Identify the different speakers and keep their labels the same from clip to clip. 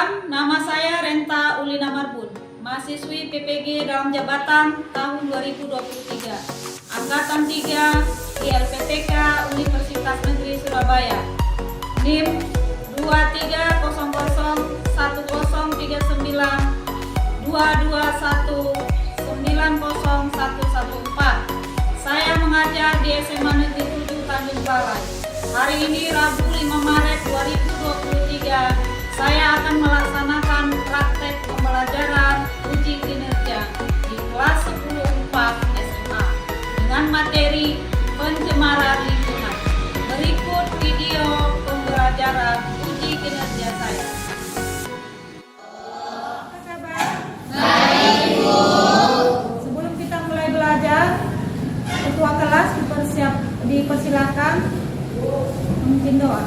Speaker 1: Perkenalkan, nama saya Renta Ulina Marbun, mahasiswi PPG dalam jabatan tahun 2023, Angkatan 3 ILPTK Universitas Negeri Surabaya, NIM 23001092219014. Saya mengajar di SMA Negeri 7 Tanjung Balai. Hari ini Rabu 5 Maret 2023, saya akan melaksanakan praktek pembelajaran uji kinerja di kelas 10/4 SMA dengan materi pencemaran lingkungan. Berikut video pembelajaran uji kinerja saya. Apa kabar?
Speaker 2: Baik, Bu.
Speaker 1: Sebelum kita mulai belajar, ketua kelas dipersilakan memimpin doa.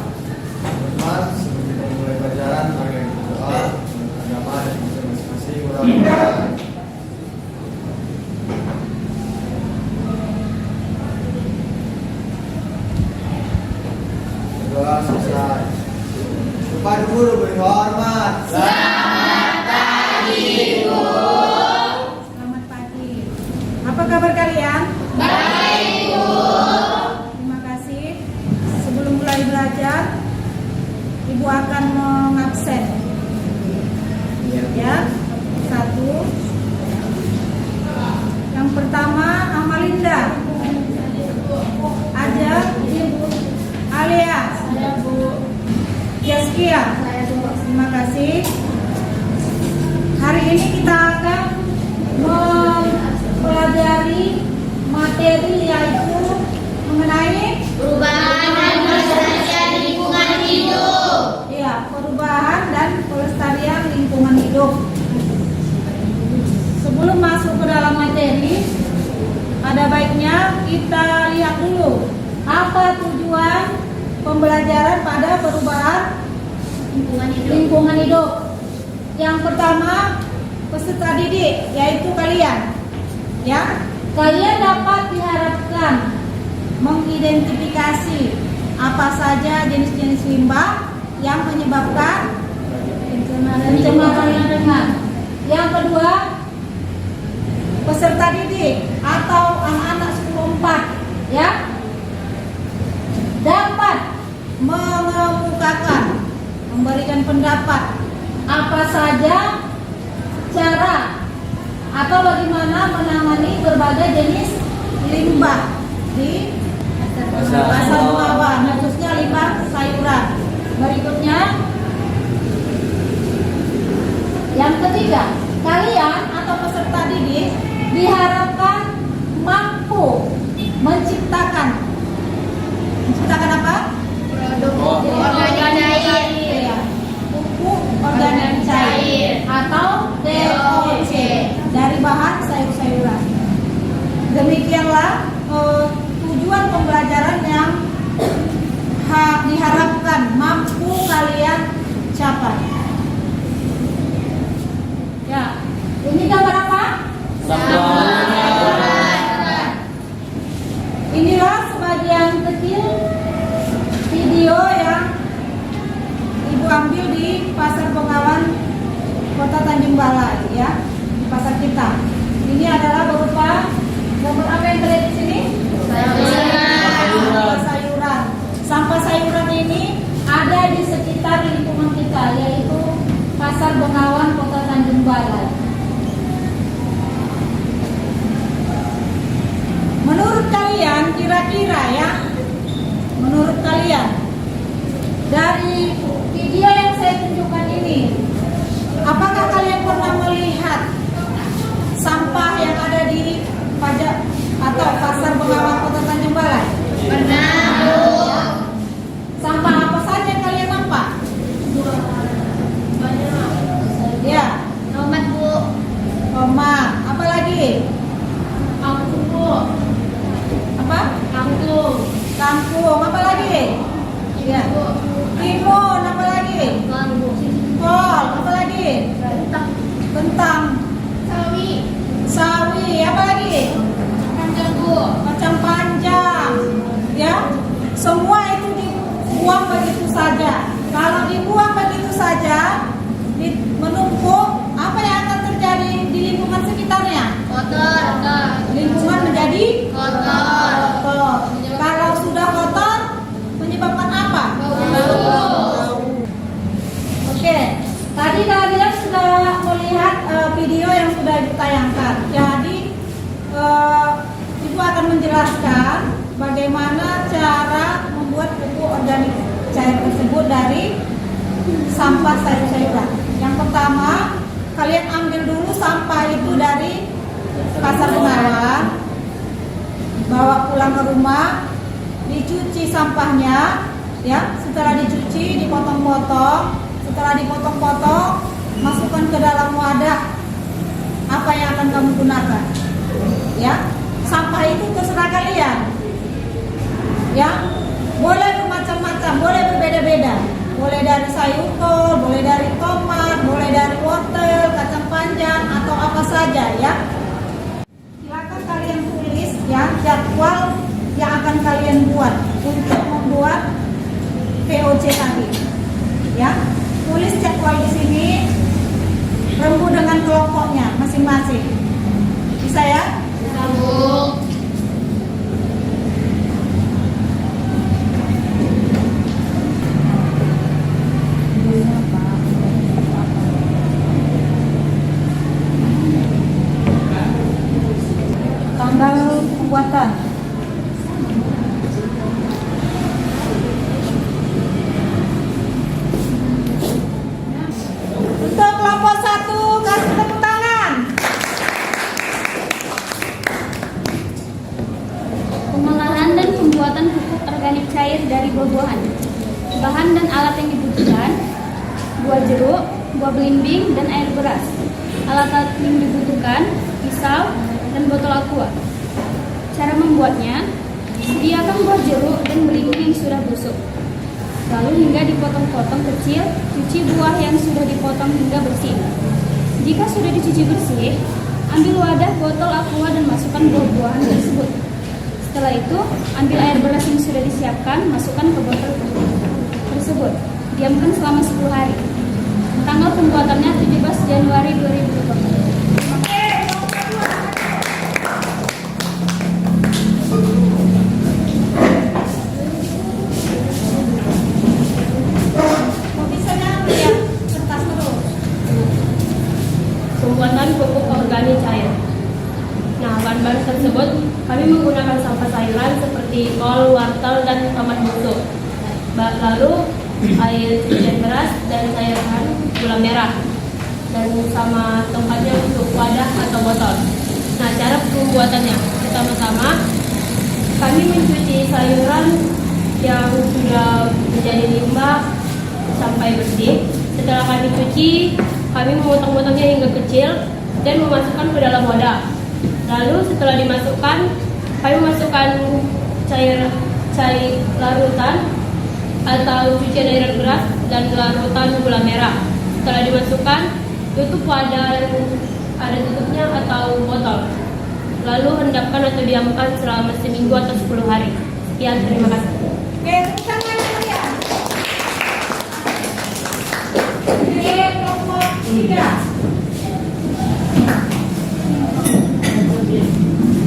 Speaker 2: Sebelum mulai pelajaran, mari kita berdoa agama dan masing-masing orang. Berdoa selesai. Kepada guru berhormat.
Speaker 1: Selamat pagi. Apa kabar kalian?
Speaker 2: Baik, Bu.
Speaker 1: Terima kasih. Sebelum mulai belajar, Ibu akan mengabsen. Ya. 1. Yang pertama, Amalinda. Aja. Alia. Yaskia. Terima kasih. Hari ini kita akan mempelajari materi yaitu mengenai
Speaker 2: Perubahan dan pelestarian lingkungan hidup.
Speaker 1: ya, perubahan dan pelestarian lingkungan hidup. Sebelum masuk ke dalam materi, ada baiknya kita lihat dulu apa tujuan pembelajaran pada perubahan lingkungan hidup. Yang pertama, peserta didik, yaitu kalian. Ya, kalian dapat diharapkan mengidentifikasi apa saja jenis-jenis limbah yang menyebabkan pencemaran lingkungan. Yang kedua, peserta didik atau anak-anak 10/4 ya dapat mengemukakan, memberikan pendapat apa saja cara atau bagaimana menangani berbagai jenis limbah di pasar bawah, khususnya limbah sayuran. Berikutnya, yang ketiga, kalian atau peserta didik diharapkan mampu menciptakan apa?
Speaker 2: Pupuk organik cair.
Speaker 1: Pupuk organik cair atau DOC dari bahan sayur-sayuran. Demikianlah tujuan pembelajaran yang diharapkan mampu kalian capai. Ya, ini gambar apa? Inilah sebagian kecil video yang Ibu ambil di Pasar Bengawan, Kota Tanjung Balai, ya, di pasar kita. Ini adalah berupa gambar apa yang terlihat di sini? Sayuran. Sampah sayuran ini ada di sekitar lingkungan kita, yaitu Pasar Bengawan, Kota Tanjung Balai. Menurut kalian, kira-kira ya, menurut kalian dari video yang saya tunjukkan ini, apakah kalian pernah melihat sampah yang ada di pajak atau Pasar Bengawan Kota Tanjung Balai?
Speaker 2: Pernah, Bu.
Speaker 1: Sampah apa saja yang kalian nampak? Ya,
Speaker 2: Tomat, Bu.
Speaker 1: tomat. Apa lagi?
Speaker 2: Kangkung, Bu.
Speaker 1: Apa?
Speaker 2: Kangkung.
Speaker 1: Kangkung. Apa lagi? Ya. Timun. Apa lagi? Kol. Apa lagi? Kentang. Sawi. Apa lagi?
Speaker 2: Kacang, Bu.
Speaker 1: Kacang panjang. Ya. Semua itu dibuang begitu saja. Kalau dibuang begitu saja, Tadi kalian sudah melihat video yang sudah ditayangkan. Jadi Ibu akan menjelaskan bagaimana cara membuat pupuk organik cair tersebut dari sampah sayur-sayuran. Yang pertama, kalian ambil dulu sampah itu dari pasar Bengawan, bawa pulang ke rumah, dicuci sampahnya, ya. Setelah dicuci, dipotong-potong. Setelah dipotong-potong, masukkan ke dalam wadah apa yang akan kamu gunakan. Ya, sampah itu terserah kalian. Ya, boleh bermacam-macam, boleh berbeda-beda. Boleh dari sayur kol, boleh dari tomat, boleh dari wortel, kacang panjang atau apa saja ya. Silakan kalian tulis ya jadwal yang akan kalian buat untuk membuat VOC tadi. Ya, tulis jadwal di sini, rembu dengan kelompoknya masing-masing. Bisa ya? Bisa, Bu. Tanggal pembuatan. Untuk kelompok 1, kasih tepuk tangan.
Speaker 3: Pengolahan dan pembuatan pupuk organik cair dari buah-buahan. Bahan dan alat yang dibutuhkan: buah jeruk, buah belimbing, dan air beras. Alat-alat yang dibutuhkan: pisau dan botol aqua. Cara membuatnya: sediakan buah jeruk dan belimbing yang sudah busuk. Lalu hingga dipotong-potong kecil, cuci buah yang sudah dipotong hingga bersih. Jika sudah dicuci bersih, ambil wadah botol aqua dan masukkan buah-buahan tersebut. Setelah itu, ambil air beras yang sudah disiapkan, masukkan ke botol tersebut. Diamkan selama 10 hari. Tanggal pembuatannya 17 Januari 2020.
Speaker 4: Pembuatan pupuk organik cair. Nah, bahan-bahan tersebut kami menggunakan sampah sayuran seperti kol, wortel, dan tomat busuk. Lalu air cucian beras dan cairan gula merah, dan sama tempatnya untuk wadah atau botol. Nah, cara pembuatannya: pertama-tama kami mencuci sayuran yang sudah menjadi limbah sampai bersih. Setelah kami cuci, kami memotong-potongnya hingga kecil dan memasukkan ke dalam wadah. Lalu setelah dimasukkan, kami memasukkan cair larutan atau cucian air beras dan larutan gula merah. Setelah dimasukkan, tutup wadah yang ada tutupnya atau botol. Lalu hendapkan atau diamkan selama seminggu atau 10 hari. Sekian, terima kasih.
Speaker 1: Oke, tangan kalian. Oke, kelompok 3.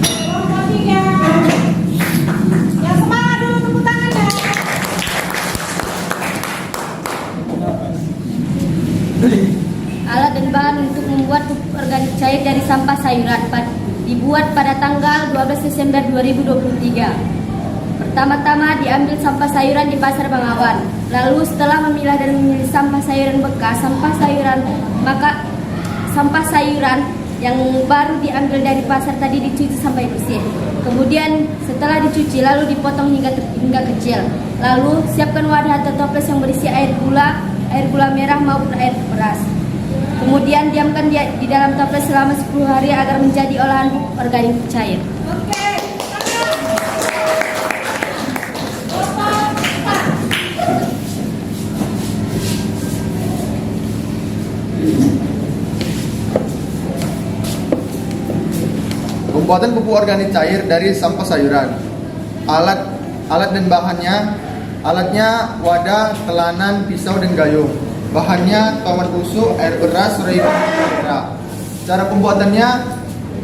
Speaker 1: Kelompok 3. Yang semangat dulu, tepuk tangannya.
Speaker 3: Alat dan bahan untuk membuat pupuk organik cair dari sampah sayuran dibuat pada tanggal 12 Desember 2023. Pertama-tama diambil sampah sayuran di pasar Bengawan. Lalu setelah memilah dan memilih sampah sayuran bekas, maka sampah sayuran yang baru diambil dari pasar tadi dicuci sampai bersih. Kemudian setelah dicuci lalu dipotong hingga kecil. Lalu siapkan wadah atau toples yang berisi air gula merah maupun air beras. Kemudian diamkan di dalam toples selama 10 hari agar menjadi olahan pupuk organik cair.
Speaker 1: Oke,
Speaker 2: Pembuatan pupuk organik cair dari sampah sayuran. Alat dan bahannya: alatnya wadah, telanan, pisau, dan gayung. Bahannya tomat busuk, air beras, raiban, dan merah. Cara pembuatannya: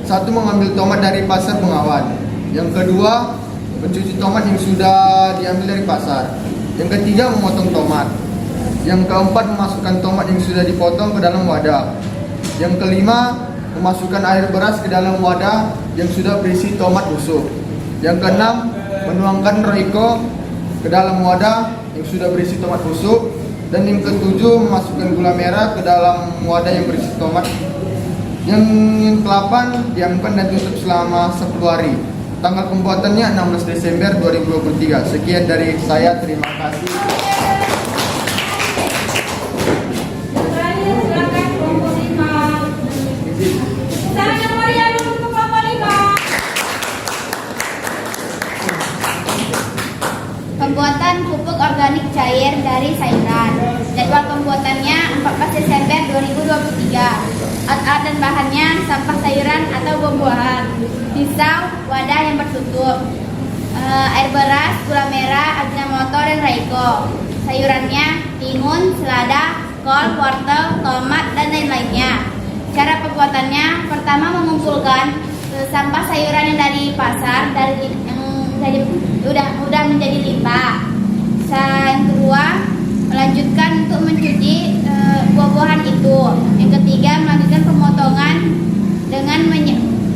Speaker 2: 1. Mengambil tomat dari pasar Bengawan. Yang kedua, mencuci tomat yang sudah diambil dari pasar. Yang ketiga, memotong tomat. Yang keempat, memasukkan tomat yang sudah dipotong ke dalam wadah. Yang kelima, memasukkan air beras ke dalam wadah yang sudah berisi tomat busuk. Yang keenam, menuangkan roiko ke dalam wadah yang sudah berisi tomat busuk. Dan yang ketujuh, memasukkan gula merah ke dalam wadah yang berisi tomat. Yang ke-8, diamkan dan tutup selama 10 hari. Tanggal pembuatannya 16 Desember 2023. Sekian dari saya, terima kasih.
Speaker 1: Terakhir silakan kelompok 5. Silakan Maria dulu untuk kelompok 5.
Speaker 3: Pembuatan pupuk organik cair dari sayuran. Jadwal pembuatannya 14 Desember 2023. Alat dan bahannya sampah sayuran atau buah-buahan, pisau, wadah yang tertutup, air beras, gula merah, ajinomoto dan raiko. Sayurannya timun, selada, kol, wortel, tomat dan lain-lainnya. Cara pembuatannya, pertama mengumpulkan sampah sayuran yang dari pasar yang udah menjadi limbah. Yang kedua, melanjutkan untuk mencuci buah-buahan itu. Yang ketiga, melanjutkan pemotongan dengan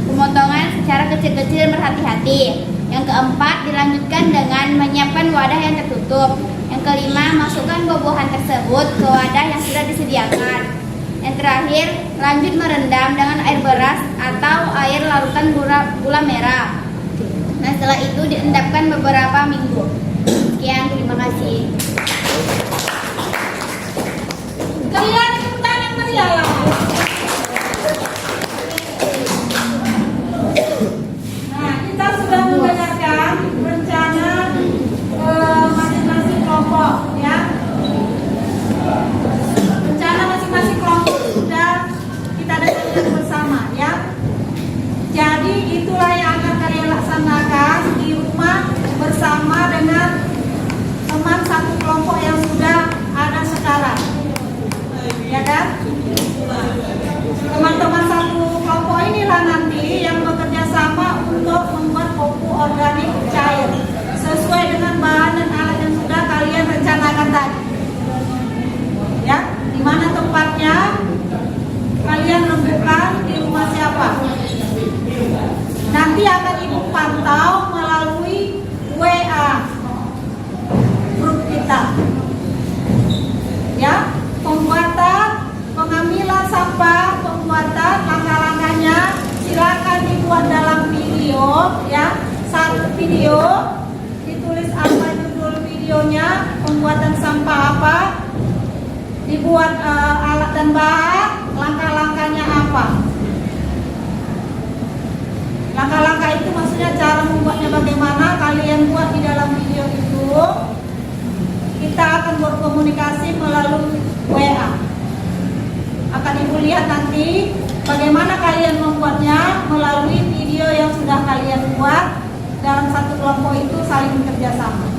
Speaker 3: pemotongan secara kecil-kecil dan berhati-hati. Yang keempat, dilanjutkan dengan menyiapkan wadah yang tertutup. Yang kelima, masukkan buah-buahan tersebut ke wadah yang sudah disediakan. Yang terakhir, lanjut merendam dengan air beras atau air larutan gula merah. Nah, setelah itu diendapkan beberapa minggu. Sekian, terima kasih.
Speaker 1: Kalian tepuk tangan Maria lah. Nah, kita sudah mendengarkan rencana masing-masing kelompok, ya. Rencana masing-masing kelompok sudah kita dengarkan bersama, ya. Jadi itulah yang akan kalian laksanakan di rumah bersama dengan teman satu kelompok yang sudah ada sekarang, ya kan? Teman-teman satu kelompok inilah nanti yang bekerja sama untuk membuat pupuk organik cair sesuai dengan bahan dan alat yang sudah kalian rencanakan tadi. Ya, di mana tempatnya kalian rembukan, di rumah siapa? Nanti akan ibu pantau melalui WA grup kita. Ya, pembuatan, pengambilan sampah, pembuatan langkah-langkahnya silakan dibuat dalam video, ya. Satu video, ditulis apa judul videonya, pembuatan sampah apa, dibuat alat dan bahan, langkah-langkahnya apa. Langkah-langkah itu maksudnya cara membuatnya bagaimana, kalian buat di dalam video itu. Kita akan berkomunikasi melalui WA. Akan ibu lihat nanti bagaimana kalian membuatnya melalui video yang sudah kalian buat. Dalam satu kelompok itu saling bekerja sama.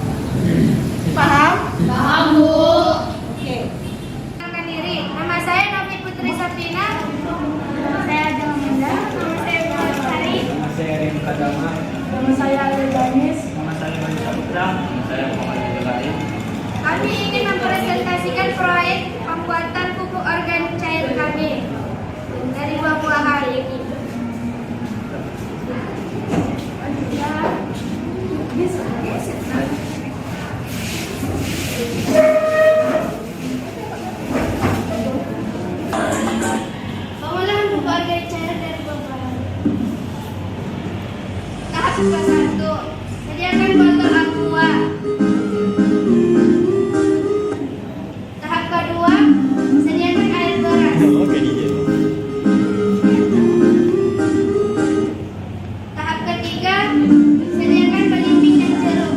Speaker 1: Paham?
Speaker 3: Paham, Bu.
Speaker 1: Oke.
Speaker 3: Perkenalkan diri. Nama saya Novi Putri Sapina. Nama saya Ajeng Menda. Nama saya Muhammad Hari.
Speaker 5: Nama saya Rim Kadama.
Speaker 3: Nama saya Alil Danis.
Speaker 5: Nama saya Manisha Putra. Nama saya Muhammad Abdul.
Speaker 3: Kami ingin mempresentasikan proyek pembuatan pupuk organik cair kami dari buah-buahan. Pengolahan pupuk organik cair dari buah-buahan. Tahap ke-1, sediakan botol aqua. Tahap kedua, sediakan air beras. Tahap ketiga, sediakan belimbing dan jeruk.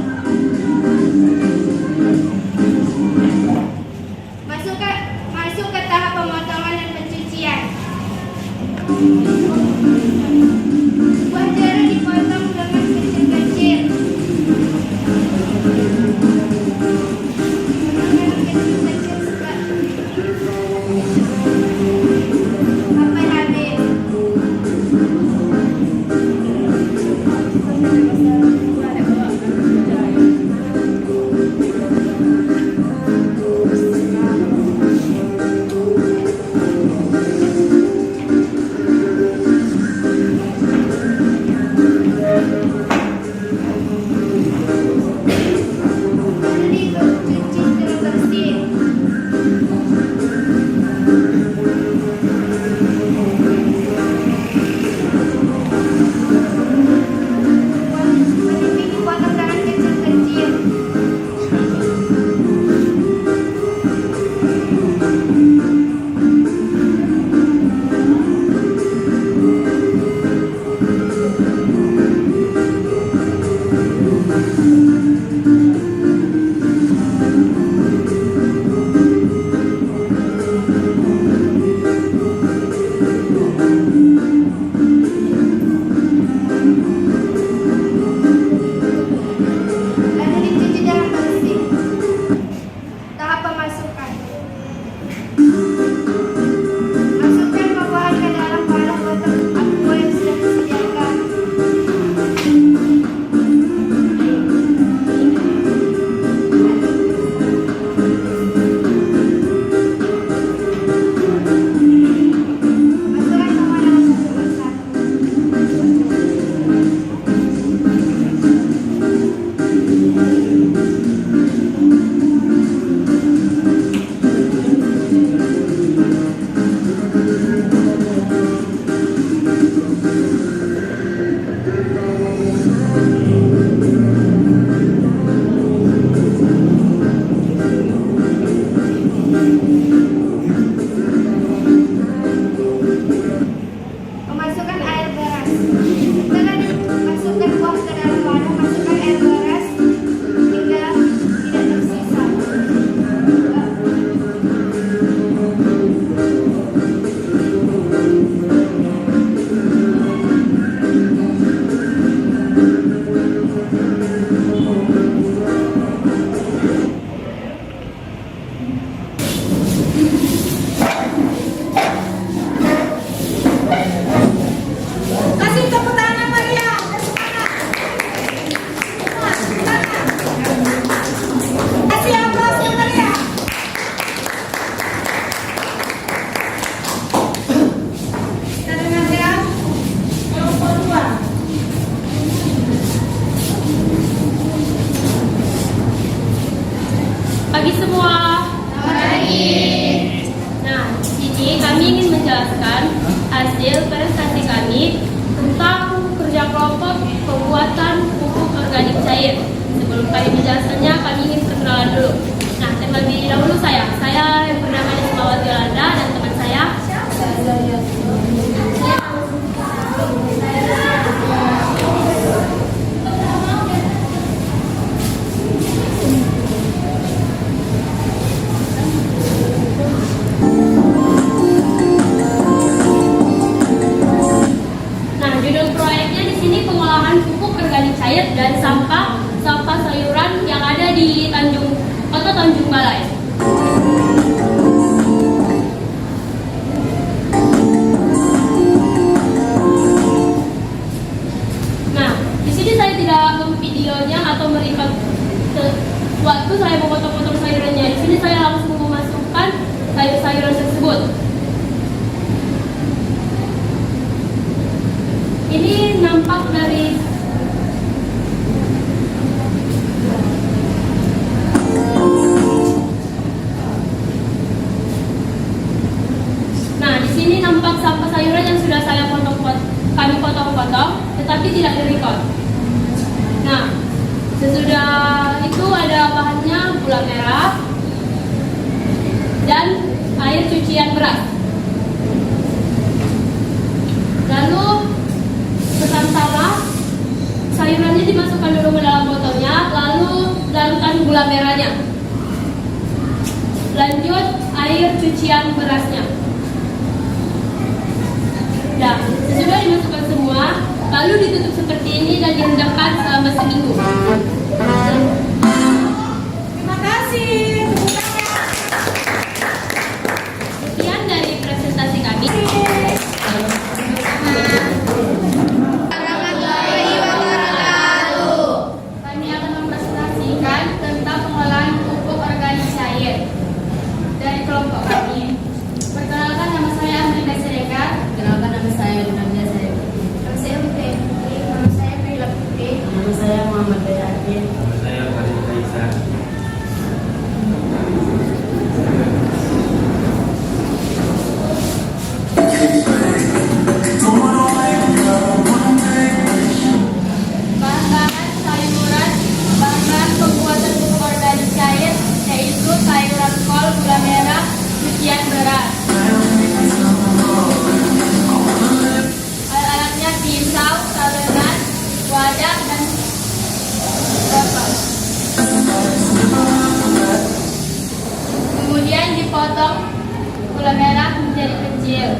Speaker 3: Masuk ke tahap pemotongan dan pencucian. Buah jeruk dipotong dengan kecil-kecil. Sampai habis.
Speaker 4: kami ingin menjelaskan hasil presentasi kami tentang kerja kelompok pembuatan pupuk organik cair. Sebelum kami menjelaskannya, kami ingin perkenalan dulu. Nah, terlebih dahulu saya yang bernama Ismawati Yolanda dan teman saya. Nah, judul proyeknya di sini pengolahan pupuk organik cair dari sampah sayuran yang ada di Kota Tanjung Balai. Nah, di sini saya tidak memvideonya atau merekam waktu saya memotong-potong sayurannya. Di sini saya langsung memasukkan sayur-sayuran tersebut. Ini nampak dari nampak sampah sayuran yang sudah kami potong-potong, tetapi tidak direkod. Nah, sesudah itu ada bahannya gula merah dan air cucian beras. Lalu pertama sayurannya dimasukkan dulu ke dalam botolnya, lalu larutkan gula merahnya. Lanjut air cucian berasnya. Nah, sesudah dimasukkan semua, lalu ditutup seperti ini dan direndamkan selama seminggu.
Speaker 1: Terima kasih.
Speaker 4: Sekian dari presentasi kami. Kami akan mempresentasikan tentang pengolahan pupuk organik cair dari kelompok kami. Perkenalkan, nama saya Amrita Sereka.
Speaker 6: Kenalkan, nama saya Gunanda Saya.
Speaker 3: Nama saya Putri. Nama saya Prila Putri.
Speaker 6: Nama saya Muhammad Bayati.
Speaker 5: Nama saya Farid Kaisar.
Speaker 4: Bahan-bahan sayuran, bahan pembuatan pupuk organik cair yaitu sayuran kol, gula merah, cucian beras. Alat-alatnya pisau, talenan, wadah, dan botol. Kemudian dipotong gula merah menjadi kecil.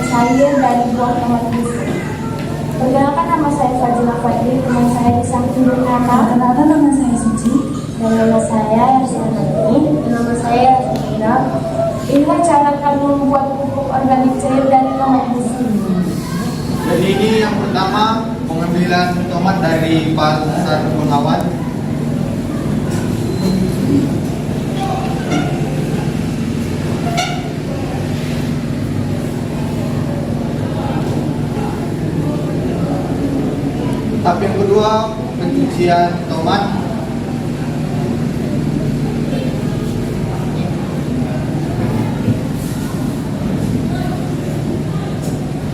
Speaker 7: cair dari buah tomat busuk. Perkenalkan, nama saya Fajila Fadli, teman saya di samping Nata. Kenalkan, nama saya Suci. Dan nama saya Yasinati. Nama saya Yasmina. Inilah cara kami membuat pupuk organik cair dari tomat busuk.
Speaker 2: Jadi ini yang pertama, pengambilan tomat dari pasar Bengawan. Tahap yang kedua, pencucian tomat.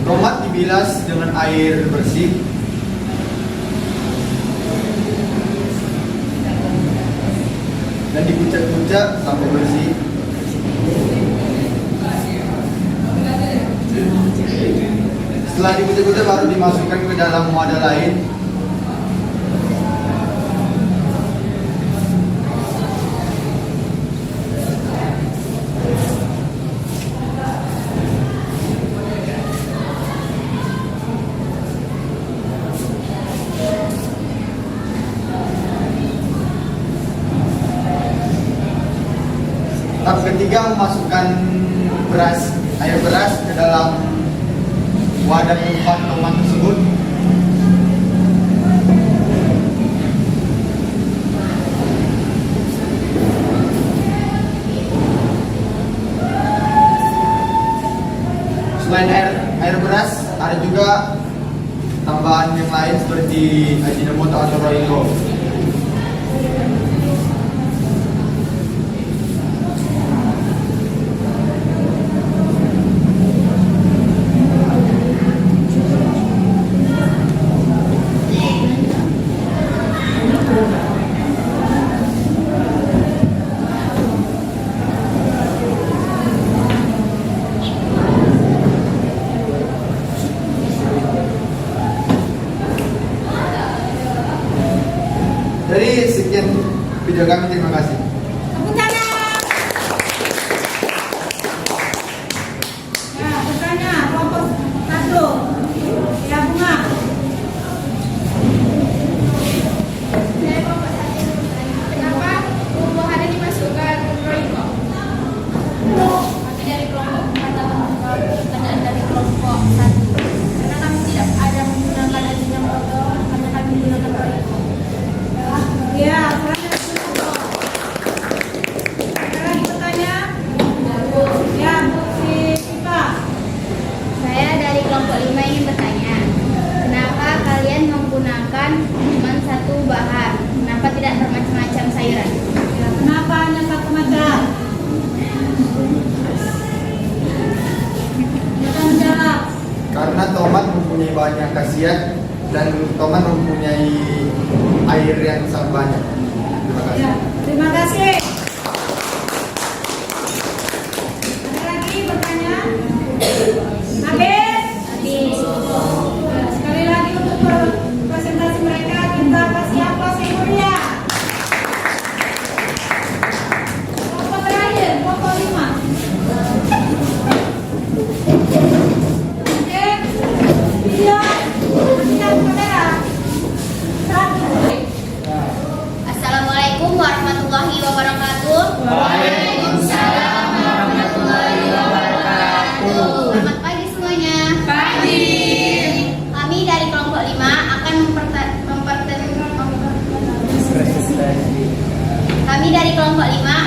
Speaker 2: Tomat dibilas dengan air bersih. Dan dikucek-kucek sampai bersih. Setelah dikucek-kucek baru dimasukkan ke dalam wadah lain. Tahap ketiga, memasukkan air beras ke dalam wadah tempat tomat tersebut. Selain air beras, ada juga tambahan yang lain seperti Ajinomoto atau Royco. Jadi sekian video kami, terima kasih.
Speaker 1: Ya, bertanya kelompok 1. Ya, Bunga.
Speaker 3: Saya kelompok 1. Kenapa buah-buahan ini dimasukkan Royco? Kami dari kelompok 4 dan dari kelompok 1. Karena kami tidak ada menggunakan Ajinomoto, karena kami menggunakan Royco.
Speaker 1: Ya, selanjutnya. Ada lagi bertanya? Ya, si Siva.
Speaker 3: Saya dari kelompok 5 ingin bertanya, kenapa kalian menggunakan cuma satu bahan? Kenapa tidak bermacam-macam sayuran?
Speaker 1: Ya, kenapa hanya satu macam? Jangan jawab.
Speaker 2: Karena tomat mempunyai banyak khasiat dan tomat mempunyai air yang sangat banyak. Terima kasih.
Speaker 1: Ya, terima kasih. Ada lagi bertanya? Habis? Sekali lagi untuk presentasi mereka, kita kasih apa seniornya? Kelompok terakhir, kelompok 5. Oke, video, siap kamera. 1.
Speaker 3: Assalamualaikum warahmatullahi wabarakatuh.
Speaker 6: Waalaikumsalam warahmatullahi wabarakatuh.
Speaker 3: Selamat pagi semuanya. Pagi. Kami dari kelompok 5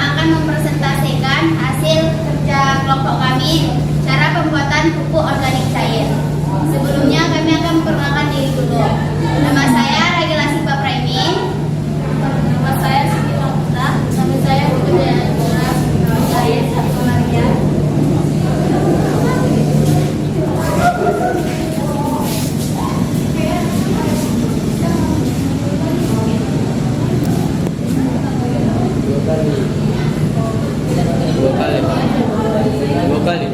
Speaker 3: akan mempresentasikan hasil kerja kelompok kami, cara pembuatan pupuk organik cair. Sebelumnya kami akan memperkenalkan diri dulu. Nama saya Ragila Siva Praimin. Nama saya Siti Mahfuza. Nama saya Putri Dayana. Nama saya Sabtu Maria.
Speaker 5: Dua kali.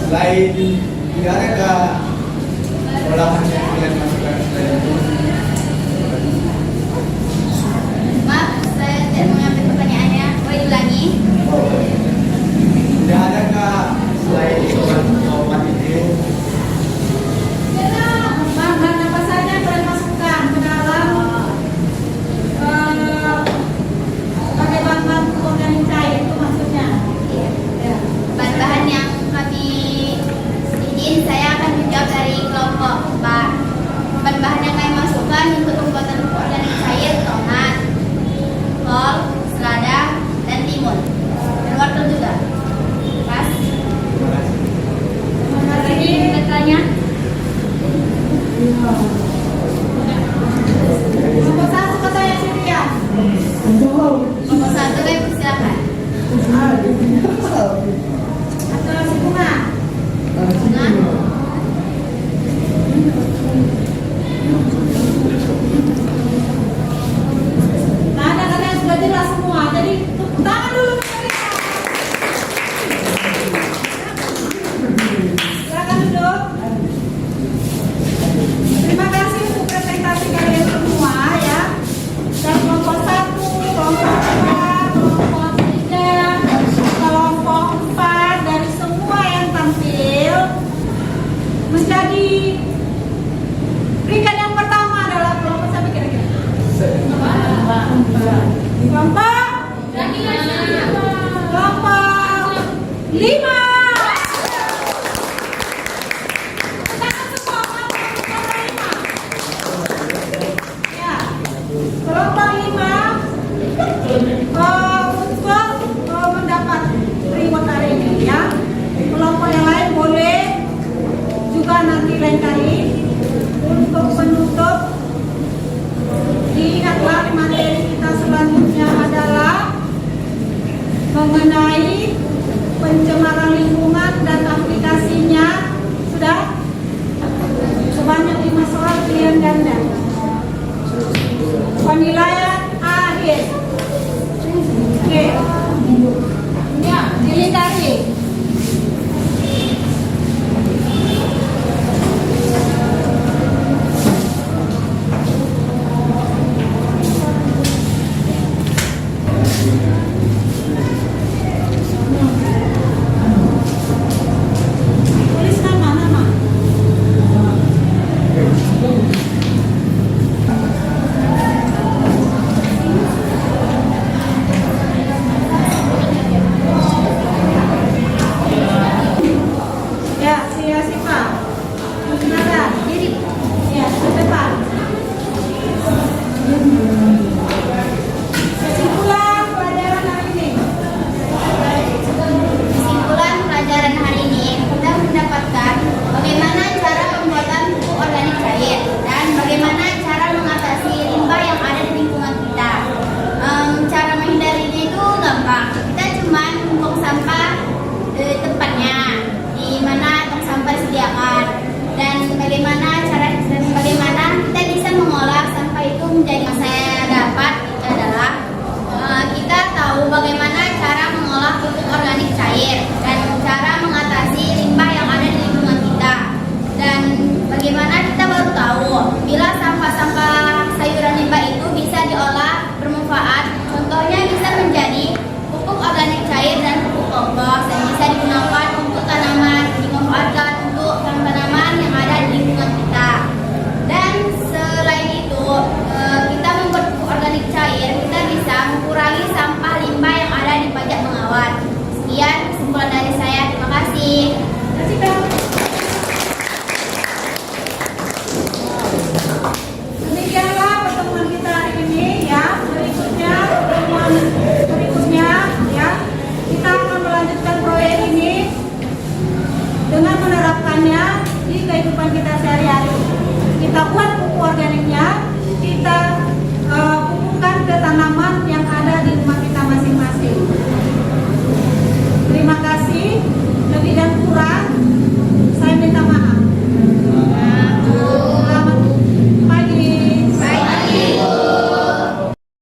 Speaker 2: selain tidak ada olahan yang kalian masukkan selain itu?
Speaker 7: Maaf, saya tidak mengambil pertanyaannya. Boleh ulangi?
Speaker 2: Tidak adakah selain tomat itu
Speaker 1: Bahan apa saja yang kalian masukkan ke dalam pakai bahan organik cair itu maksudnya?
Speaker 7: Bahan-bahan yang kami izin, saya akan menjawab dari kelompok Pak. Bahan-bahan yang kami masukkan untuk pembuatan pupuk organik cair: tomat, kol, selada, dan timun, dan wortel juga. Pas.
Speaker 3: Ini bertanya.
Speaker 1: Kelompok satu katanya Cynthia.
Speaker 7: Kelompok satu, baik, silakan.
Speaker 1: Atau si Bunga.
Speaker 7: Bunga.
Speaker 1: Nah, ada kalian sudah jelas semua. Jadi tepuk tangan dulu untuk mereka. Silakan duduk. Terima kasih untuk presentasi kalian semua ya. Dan kelompok 1, kelompok 2, kelompok 3, kelompok 4 dari semua yang tampil menjadi peringkat yang pertama adalah kelompok siapa kira-kira? Kelompok 5.